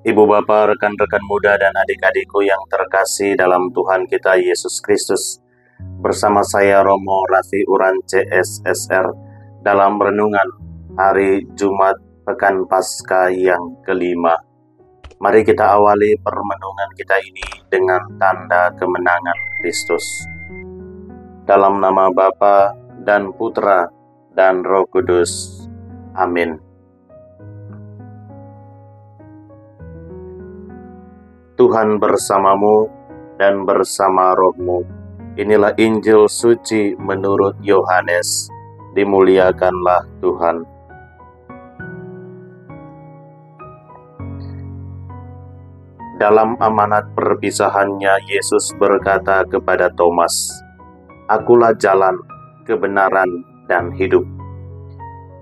Ibu Bapak, rekan-rekan muda dan adik-adikku yang terkasih dalam Tuhan kita Yesus Kristus, bersama saya Romo Rafi Uran CSSR dalam renungan hari Jumat Pekan Paskah yang kelima. Mari kita awali permenungan kita ini dengan tanda kemenangan Kristus. Dalam nama Bapa dan Putra dan Roh Kudus. Amin. Tuhan bersamamu dan bersama rohmu. Inilah Injil suci menurut Yohanes. Dimuliakanlah Tuhan. Dalam amanat perpisahannya, Yesus berkata kepada Thomas, "Akulah jalan, kebenaran, dan hidup.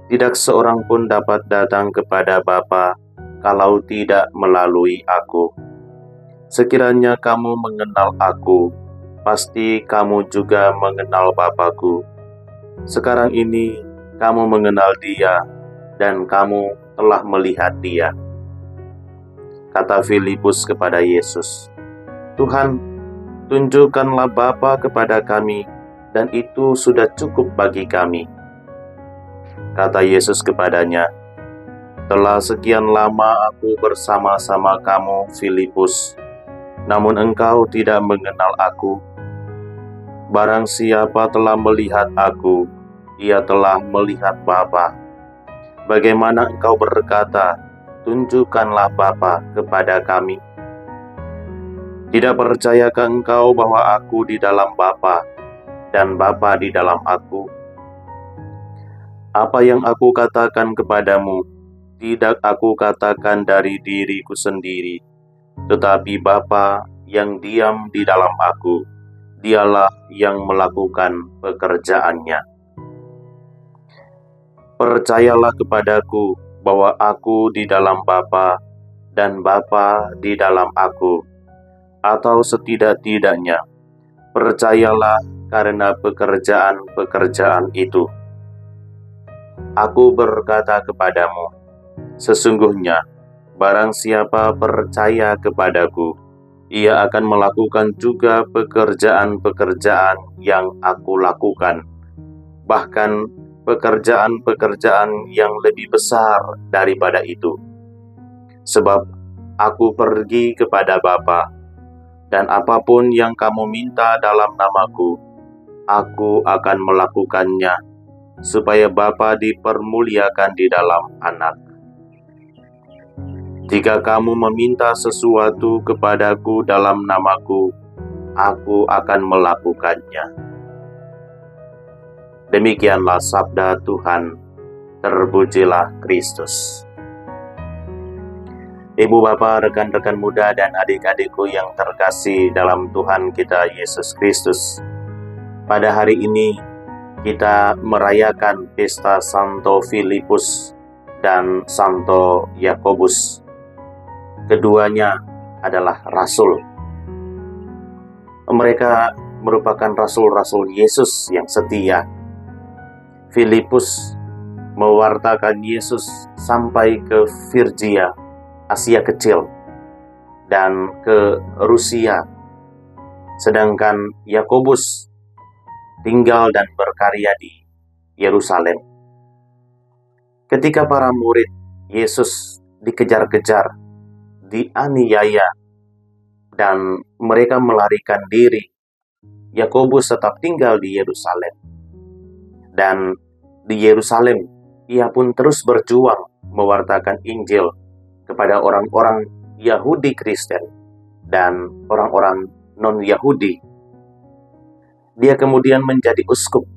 Tidak seorang pun dapat datang kepada Bapa kalau tidak melalui Aku. Sekiranya kamu mengenal Aku, pasti kamu juga mengenal Bapa-Ku. Sekarang ini kamu mengenal Dia, dan kamu telah melihat Dia." Kata Filipus kepada Yesus, "Tuhan, tunjukkanlah Bapa kepada kami, dan itu sudah cukup bagi kami." Kata Yesus kepadanya, "Telah sekian lama Aku bersama-sama kamu, Filipus, namun engkau tidak mengenal Aku. Barang siapa telah melihat Aku, ia telah melihat Bapa. Bagaimana engkau berkata, 'Tunjukkanlah Bapa kepada kami'? Tidak percayakah engkau bahwa Aku di dalam Bapa, dan Bapa di dalam Aku? Apa yang Aku katakan kepadamu, tidak Aku katakan dari diriku sendiri, tetapi Bapa yang diam di dalam Aku, Dialah yang melakukan pekerjaannya. Percayalah kepadaku bahwa Aku di dalam Bapa dan Bapa di dalam Aku, atau setidak-tidaknya percayalah karena pekerjaan-pekerjaan itu. Aku berkata kepadamu, sesungguhnya barang siapa percaya kepadaku, ia akan melakukan juga pekerjaan-pekerjaan yang Aku lakukan, bahkan pekerjaan-pekerjaan yang lebih besar daripada itu. Sebab Aku pergi kepada Bapa, dan apapun yang kamu minta dalam namaku, Aku akan melakukannya, supaya Bapa dipermuliakan di dalam Anak. Jika kamu meminta sesuatu kepadaku dalam namaku, Aku akan melakukannya." Demikianlah sabda Tuhan. Terpujilah Kristus. Ibu Bapak, rekan-rekan muda dan adik-adikku yang terkasih dalam Tuhan kita Yesus Kristus, pada hari ini kita merayakan pesta Santo Filipus dan Santo Yakobus. Keduanya adalah rasul. Mereka merupakan rasul-rasul Yesus yang setia. Filipus mewartakan Yesus sampai ke Firgia, Asia Kecil, dan ke Rusia. Sedangkan Yakobus tinggal dan berkarya di Yerusalem. Ketika para murid Yesus dikejar-kejar, dianiaya, dan mereka melarikan diri, Yakobus tetap tinggal di Yerusalem. Dan di Yerusalem, ia pun terus berjuang mewartakan Injil kepada orang-orang Yahudi Kristen dan orang-orang non-Yahudi. Dia kemudian menjadi uskup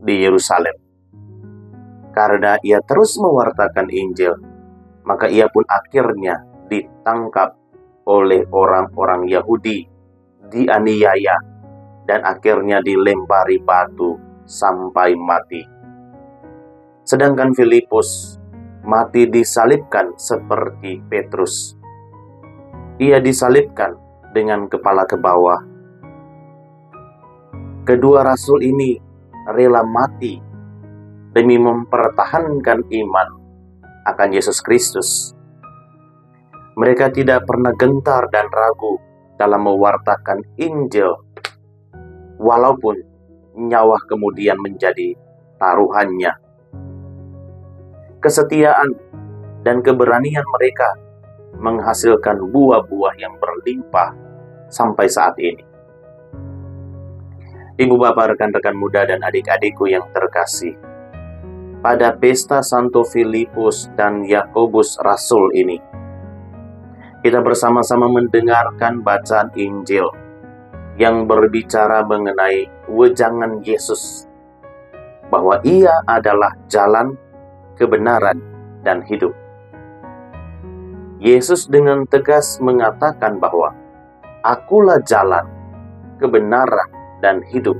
di Yerusalem. Karena ia terus mewartakan Injil, maka ia pun akhirnya ditangkap oleh orang-orang Yahudi, dianiaya, dan akhirnya dilempari batu sampai mati. Sedangkan Filipus mati disalibkan seperti Petrus. Ia disalibkan dengan kepala ke bawah. Kedua rasul ini rela mati demi mempertahankan iman akan Yesus Kristus. Mereka tidak pernah gentar dan ragu dalam mewartakan Injil, walaupun nyawa kemudian menjadi taruhannya. Kesetiaan dan keberanian mereka menghasilkan buah-buah yang berlimpah sampai saat ini. Ibu bapak, rekan-rekan muda, dan adik-adikku yang terkasih, pada pesta Santo Filipus dan Yakobus Rasul ini, kita bersama-sama mendengarkan bacaan Injil yang berbicara mengenai wejangan Yesus, bahwa Ia adalah jalan, kebenaran, dan hidup. Yesus dengan tegas mengatakan bahwa Akulah jalan, kebenaran, dan hidup.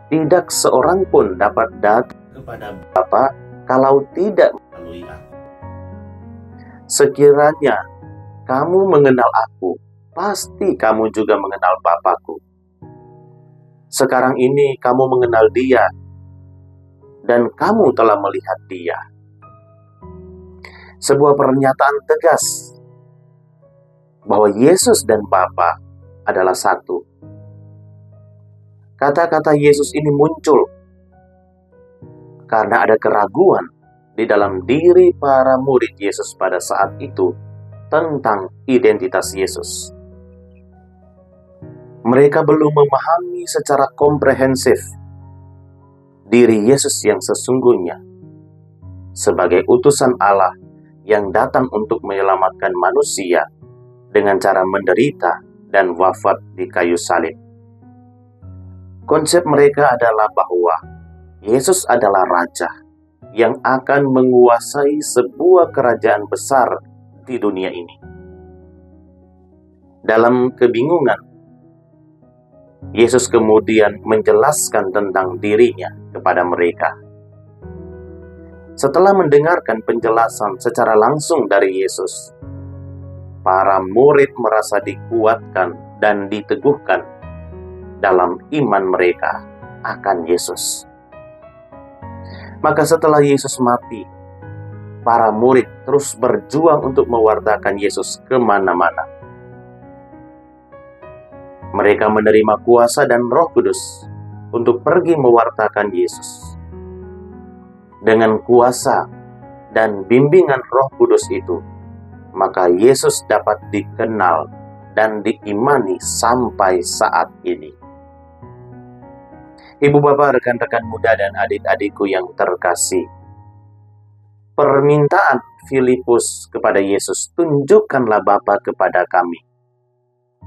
Tidak seorang pun dapat datang kepada Bapa kalau tidak melalui Aku. Sekiranya kamu mengenal Aku, pasti kamu juga mengenal Bapa-Ku. Sekarang ini kamu mengenal Dia, dan kamu telah melihat Dia. Sebuah pernyataan tegas bahwa Yesus dan Bapa adalah satu. Kata-kata Yesus ini muncul karena ada keraguan di dalam diri para murid Yesus pada saat itu tentang identitas Yesus. Mereka belum memahami secara komprehensif diri Yesus yang sesungguhnya sebagai utusan Allah yang datang untuk menyelamatkan manusia dengan cara menderita dan wafat di kayu salib. Konsep mereka adalah bahwa Yesus adalah Raja yang akan menguasai sebuah kerajaan besar di dunia ini. Dalam kebingungan, Yesus kemudian menjelaskan tentang dirinya kepada mereka. Setelah mendengarkan penjelasan secara langsung dari Yesus, para murid merasa dikuatkan dan diteguhkan dalam iman mereka akan Yesus. Maka setelah Yesus mati, para murid terus berjuang untuk mewartakan Yesus kemana-mana. Mereka menerima kuasa dan Roh Kudus untuk pergi mewartakan Yesus. Dengan kuasa dan bimbingan Roh Kudus itu, maka Yesus dapat dikenal dan diimani sampai saat ini. Ibu bapak, rekan-rekan muda, dan adik-adikku yang terkasih, permintaan Filipus kepada Yesus, tunjukkanlah Bapa kepada kami,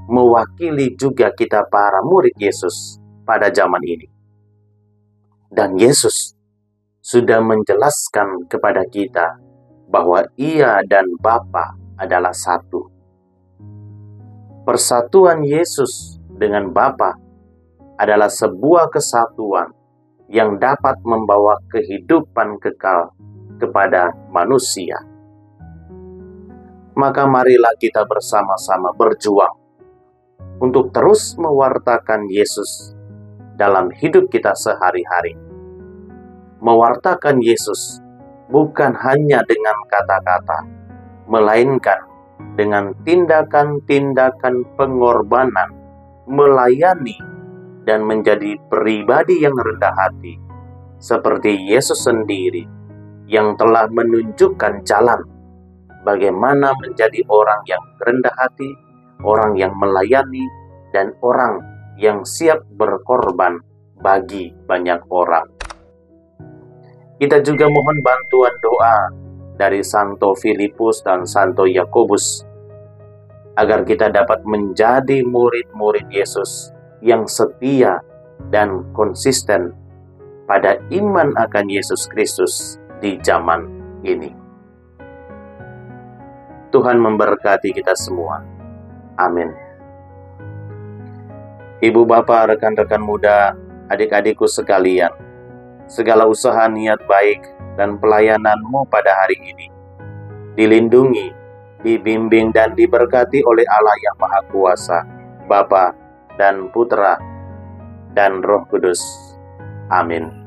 mewakili juga kita para murid Yesus pada zaman ini. Dan Yesus sudah menjelaskan kepada kita bahwa Ia dan Bapa adalah satu. Persatuan Yesus dengan Bapa adalah sebuah kesatuan yang dapat membawa kehidupan kekal kepada manusia. Maka marilah kita bersama-sama berjuang untuk terus mewartakan Yesus dalam hidup kita sehari-hari. Mewartakan Yesus bukan hanya dengan kata-kata, melainkan dengan tindakan-tindakan pengorbanan, melayani, dan menjadi pribadi yang rendah hati, seperti Yesus sendiri yang telah menunjukkan jalan bagaimana menjadi orang yang rendah hati, orang yang melayani, dan orang yang siap berkorban bagi banyak orang. Kita juga mohon bantuan doa dari Santo Filipus dan Santo Yakobus, agar kita dapat menjadi murid-murid Yesus yang setia dan konsisten pada iman akan Yesus Kristus di zaman ini. Tuhan memberkati kita semua. Amin. Ibu bapak, rekan-rekan muda, adik-adikku sekalian, segala usaha niat baik dan pelayananmu pada hari ini dilindungi, dibimbing, dan diberkati oleh Allah yang Maha Kuasa, Bapa dan Putra dan Roh Kudus. Amin.